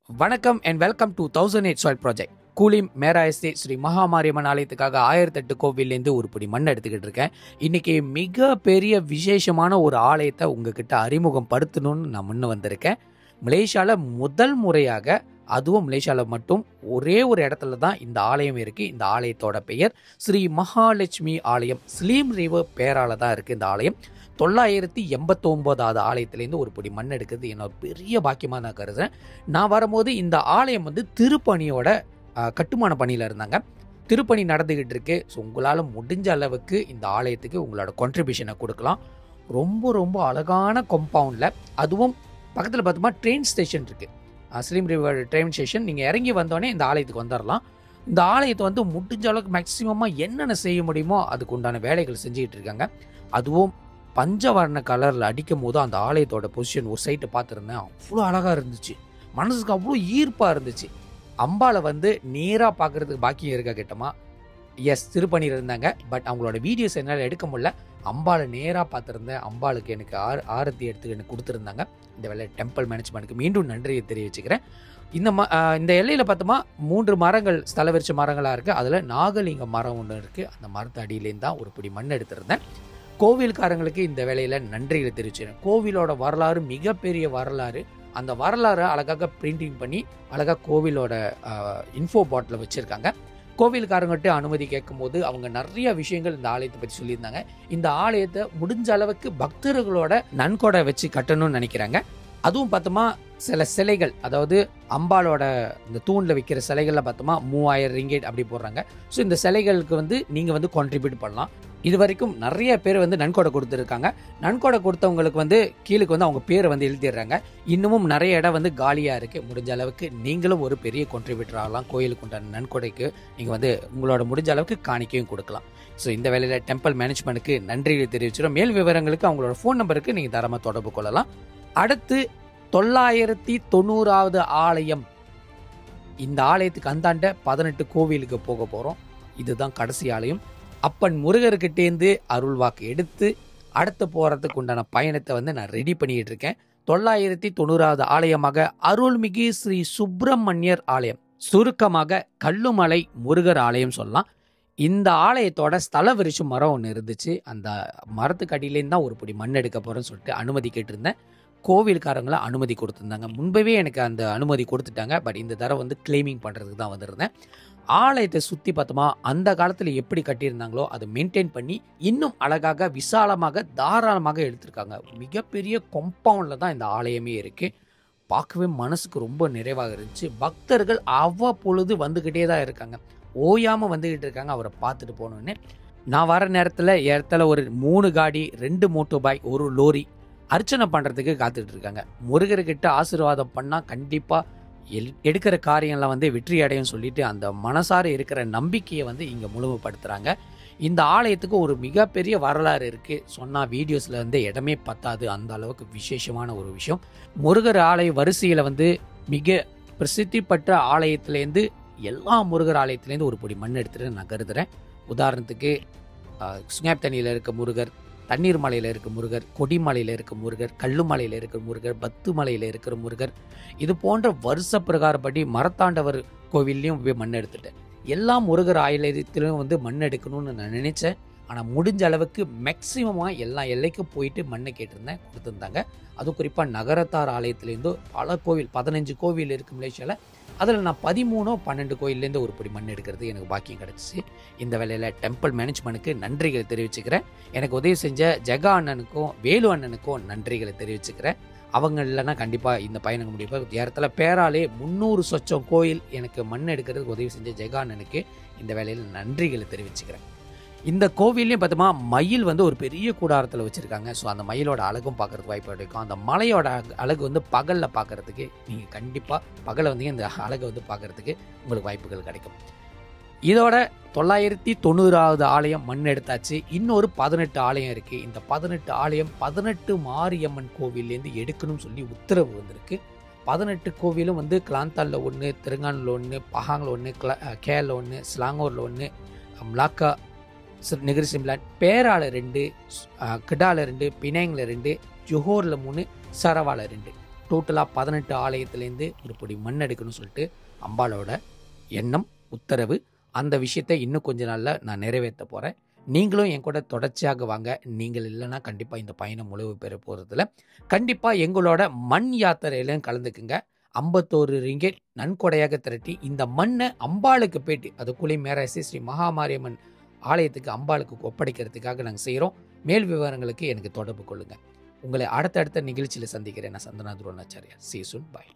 வணக்கம் and welcome to 1008 soil project. Kulim மேரா estate Sri Mahamariamman ஆலயத்துக்காக 1008 கோவிலேருந்து ஒரு பிடி மண் எடுத்துக்கிட்டு இருக்கேன். இன்னைக்கு மிக பெரிய விசேஷமான ஒரு ஆலயத்தை உங்ககிட்ட அறிமுகம் படுத்தணும்னு நான் முன்ன வந்திருக்கேன். மலேசியாவில் முதல் முறையாக, அதுவும் மலேசியாவில் மட்டும் ஒரே ஒரு இடத்துல தான் இந்த ஆலயம் இருக்குது. இந்த ஆலயத்தோட பெயர் ஸ்ரீ மகாலட்சுமி ஆலயம். ஸ்லீம் ரிவர் பேரால தான் இருக்குது இந்த ஆலயம். 989வது ஆலயத்திலேருந்து ஒரு பிடி மண் எடுக்கிறது என்னோட பெரிய பாக்கியமாக நான் கருதுறேன். நான் வரும்போது இந்த ஆலயம் திருப்பணியோட கட்டுமான பணியில் இருந்தாங்க. திருப்பணி நடந்துக்கிட்டு இருக்கு. ஸோ உங்களால் முடிஞ்ச அளவுக்கு இந்த ஆலயத்துக்கு உங்களோட கான்ட்ரிபியூஷனை கொடுக்கலாம். ரொம்ப ரொம்ப அழகான காம்பவுண்டில், அதுவும் பக்கத்தில் பார்த்தோமா ட்ரெயின் ஸ்டேஷன் இருக்குது. ஸ்லீம் ரிவர் ட்ரெயின் ஸ்டேஷன். நீங்கள் இறங்கி வந்தோடனே இந்த ஆலயத்துக்கு வந்துடலாம். இந்த ஆலயத்தை முடிஞ்ச அளவுக்கு மேக்ஸிமமாக என்னென்ன செய்ய முடியுமோ அதுக்கு உண்டான வேலைகள் செஞ்சுக்கிட்டு இருக்காங்க. அதுவும் பஞ்சவர்ண கலரில் அடிக்கும் போது அந்த ஆலயத்தோட பொசிஷன் ஒரு சைட்டை பார்த்துருந்தேன். அவ்வளோ அழகாக இருந்துச்சு, மனசுக்கு அவ்வளோ ஈர்ப்பாக இருந்துச்சு. அம்பாவை நேராக பார்க்குறதுக்கு பாக்கியம் இருக்கா கேட்டோமா? எஸ், திருப்பணியில் இருந்தாங்க. பட் அவங்களோட வீடியோஸ் என்னால் எடுக்க முடியல. அம்பாவை நேராக பார்த்துருந்தேன். அம்பாளுக்கு எனக்கு ஆரத்தி எடுத்து எனக்கு கொடுத்துருந்தாங்க. இந்த வேலை டெம்பிள் மேனேஜ்மெண்ட்டுக்கு மீண்டும் நன்றியை தெரிவிச்சுக்கிறேன். இந்த எல்லையில் பார்த்தோமா 3 மரங்கள், ஸ்தல விருட்ச மரங்களாக இருக்குது. அதில் நாகலிங்க மரம் ஒன்று இருக்குது. அந்த மரத்து அடியிலேருந்து தான் ஒரு பிடி மண் எடுத்திருந்தேன். கோவில்காரங்களுக்கு இந்த வேலையில் நன்றிகளை தெரிவிச்சிருக்கேன். கோவிலோட வரலாறு மிகப்பெரிய வரலாறு. அந்த வரலாறை அழகாக பிரிண்டிங் பண்ணி அழகாக கோவிலோட இன்ஃபோ பாட்டில் வச்சுருக்காங்க. கோவில்காரங்கிட்ட அனுமதி கேட்கும்போது அவங்க நிறைய விஷயங்கள் இந்த ஆலயத்தை பற்றி சொல்லியிருந்தாங்க. இந்த ஆலயத்தை முடிஞ்ச அளவுக்கு பக்தர்களோட நன்கொடை வச்சு கட்டணும்னு நினைக்கிறாங்க. அதுவும் பார்த்தோமா சில சிலைகள், அதாவது அம்பாலோட இந்த தூணில் விற்கிற சிலைகளில் பார்த்தோமா 3000 ரிங்கெட் அப்படி போடுறாங்க. ஸோ இந்த சிலைகளுக்கு நீங்கள் கான்ட்ரிபியூட் பண்ணலாம். இது வரைக்கும் நிறைய பேர் நன்கொடை கொடுத்துருக்காங்க. நன்கொடை கொடுத்தவங்களுக்கு கீழுக்கு அவங்க பேரை எழுதிடுறாங்க. இன்னமும் நிறைய இடம் காலியாக இருக்குது. முடிஞ்ச அளவுக்கு நீங்களும் ஒரு பெரிய கான்ட்ரிபியூட்டர் ஆகலாம். கோயிலுக்கு உண்டான நன்கொடைக்கு நீங்கள் உங்களோட முடிஞ்ச அளவுக்கு காணிக்கையும் கொடுக்கலாம். ஸோ இந்த வேலையில் டெம்பிள் மேனேஜ்மெண்ட்டுக்கு நன்றியை தெரிவிச்சிடும். மேல் விவரங்களுக்கு அவங்களோட ஃபோன் நம்பருக்கு நீங்கள் தாராளமாக தொடர்பு கொள்ளலாம். அடுத்து 990வது ஆலயம். இந்த ஆலயத்துக்கு அந்தாண்ட 18 கோவிலுக்கு போக போகிறோம். இதுதான் கடைசி ஆலயம். அப்பன் முருகர்கிட்டேருந்து அருள்வாக்கு எடுத்து அடுத்து போகிறதுக்கு உண்டான பயணத்தை நான் ரெடி பண்ணிட்டு இருக்கேன். 990வது ஆலயமாக அருள்மிகு ஸ்ரீ சுப்பிரமணியர் ஆலயம், சுருக்கமாக கல்லுமலை முருகர் ஆலயம் சொல்லலாம். இந்த ஆலயத்தோட ஸ்தல விருட்ச மரம் ஒன்று இருந்துச்சு. அந்த மரத்துக்கு அடியிலேருந்து தான் ஒரு பிடி மண் எடுக்க போகிறேன்னு சொல்லிட்டு அனுமதி கேட்டிருந்தேன். கோவில்காரங்களை அனுமதி கொடுத்துருந்தாங்க. முன்பவே எனக்கு அந்த அனுமதி கொடுத்துட்டாங்க. பட் இந்த தடவை கிளைமிங் பண்ணுறதுக்கு தான் வந்திருந்தேன். ஆலயத்தை சுற்றி பார்த்தோமா அந்த காலத்தில் எப்படி கட்டியிருந்தாங்களோ அதை மெயின்டைன் பண்ணி இன்னும் அழகாக, விசாலமாக, தாராளமாக எடுத்திருக்காங்க. மிகப்பெரிய காம்பவுண்டில் தான் இந்த ஆலயமே இருக்குது. பார்க்கவே மனசுக்கு ரொம்ப நிறைவாக இருந்துச்சு. பக்தர்கள் அவ்வப்பொழுது வந்துக்கிட்டே தான் இருக்காங்க, ஓயாமல் வந்துக்கிட்டு இருக்காங்க அவரை பார்த்துட்டு போகணுன்னு. நான் வர நேரத்தில் இடத்துல ஒரு 3 காடி, 2 மோட்டோ பைக், 1 லோரி அர்ச்சனை பண்ணுறதுக்கு காத்துட்டு இருக்காங்க. முருகர்கிட்ட ஆசீர்வாதம் பண்ணால் கண்டிப்பாக எடுக்கிற காரியம்லாம் வெற்றி அடையும் சொல்லிட்டு அந்த மனசார இருக்கிற நம்பிக்கையை இங்கே முழுமைப்படுத்துகிறாங்க. இந்த ஆலயத்துக்கு ஒரு மிகப்பெரிய வரலாறு இருக்குது. சொன்னால் வீடியோஸில் இடமே பத்தாது, அந்த அளவுக்கு விசேஷமான ஒரு விஷயம். முருகர் ஆலய வரிசையில் மிக பிரசித்தி பெற்ற ஆலயத்துலேருந்து, எல்லா முருகர் ஆலயத்துலேருந்து ஒரு பிடி மண் எடுத்துகிட்டு நான் கருதுகிறேன். உதாரணத்துக்கு சுங்காப் தண்ணியில் இருக்க முருகர், தண்ணீர் மலையில் இருக்க முருகர், கொடிமலையில் இருக்க முருகர், கல்லுமலையில் இருக்கிற முருகர், பத்து மலையில் இருக்கிற முருகர், இது போன்ற வருஷ பிரகாரப்படி மரத்தாண்டவர் கோவில்லையும் மண் எடுத்துட்டேன். எல்லா முருகர் ஆலயத்திலும் மண் எடுக்கணும்னு நான் நினச்சேன். ஆனால் முடிஞ்ச அளவுக்கு மேக்சிமமாக எல்லா எல்லைக்கும் போயிட்டு மண்ணை கேட்டிருந்தேன், கொடுத்துருந்தாங்க. அதுவும் குறிப்பாக நகரத்தார் ஆலயத்துலேருந்து பல கோவில், 15 கோவில் இருக்குது மலேசியாவில். அதில் நான் 13-12 கோயிலேருந்து ஒரு பிடி மண் எடுக்கிறது எனக்கு பாக்கியம் கிடச்சிச்சு. இந்த வேலையில் டெம்பிள் மேனேஜ்மெண்ட்டுக்கு நன்றிகளை தெரிவிச்சுக்கிறேன். எனக்கு உதவி செஞ்ச ஜெகா அண்ணனுக்கும் வேலு அண்ணனுக்கும் நன்றிகளை தெரிவிச்சுக்கிறேன். அவங்க இல்லைன்னா கண்டிப்பாக இந்த பயணம் முடியும். இடத்துல பேராலே 300 சொச்சம் கோயில் எனக்கு மண் எடுக்கிறதுக்கு உதவி செஞ்ச ஜெகா அண்ணனுக்கு இந்த வேலையில் நன்றிகளை தெரிவிச்சுக்கிறேன். இந்த கோவில்லையும் பார்த்தோமா மயில் ஒரு பெரிய கூடாரத்தில் வச்சுருக்காங்க. ஸோ அந்த மயிலோட அழகும் பார்க்குறதுக்கு வாய்ப்பு கிடைக்கும். அந்த மலையோட அழகு பகலில் பார்க்குறதுக்கு நீங்கள் கண்டிப்பாக பகலை இந்த அழகை பார்க்குறதுக்கு உங்களுக்கு வாய்ப்புகள் கிடைக்கும். இதோட 990வது ஆலயம் மண் எடுத்தாச்சு. இன்னொரு 18 ஆலயம் இருக்குது. இந்த 18 ஆலயம் 18 மாரியம்மன் கோவில்லேருந்து எடுக்கணும்னு சொல்லி உத்தரவு வந்திருக்கு. 18 கோவிலும் கிளாந்தாலில் 1, திருங்கானில் 1, பஹாங்கில் 1, கேலில் 1, ஸ்லாங்கூரில் 1, மலாக்கா, நெகிரி சிம்லான், பேரால 2, கிடால 2, பினாங்கில் 2, ஜொஹோரில் 3, சரவால 2. டோட்டலாக 18 ஆலயத்துலேருந்து ஒரு பொடி மண் எடுக்கணும்னு சொல்லிட்டு அம்பாளோட எண்ணம், உத்தரவு. அந்த விஷயத்தை இன்னும் கொஞ்ச நாளில் நான் நிறைவேற்ற போகிறேன். நீங்களும் என் கூட தொடர்ச்சியாக வாங்க. நீங்கள் இல்லைன்னா கண்டிப்பாக இந்த பயணம் முழுவு பெற போகிறதில்ல. கண்டிப்பாக எங்களோட மண் யாத்திரையிலையும் கலந்துக்குங்க. 51 ரிங்கெட் நன்கொடையாக திரட்டி இந்த மண்ணை அம்பாளுக்கு பேட்டி, அதுக்குள்ளேயும் மேராசி ஸ்ரீ மகாமாரியம்மன் ஆலயத்துக்கு அம்பாளுக்கு ஒப்படைக்கிறதுக்காக நாங்கள் செய்கிறோம். மேல் விவரங்களுக்கு எனக்கு தொடர்பு கொள்ளுங்கள். உங்களை அடுத்தடுத்த நிகழ்ச்சியில் சந்திக்கிறேன். நான் Santhana Dronacharya. See you soon. Bye.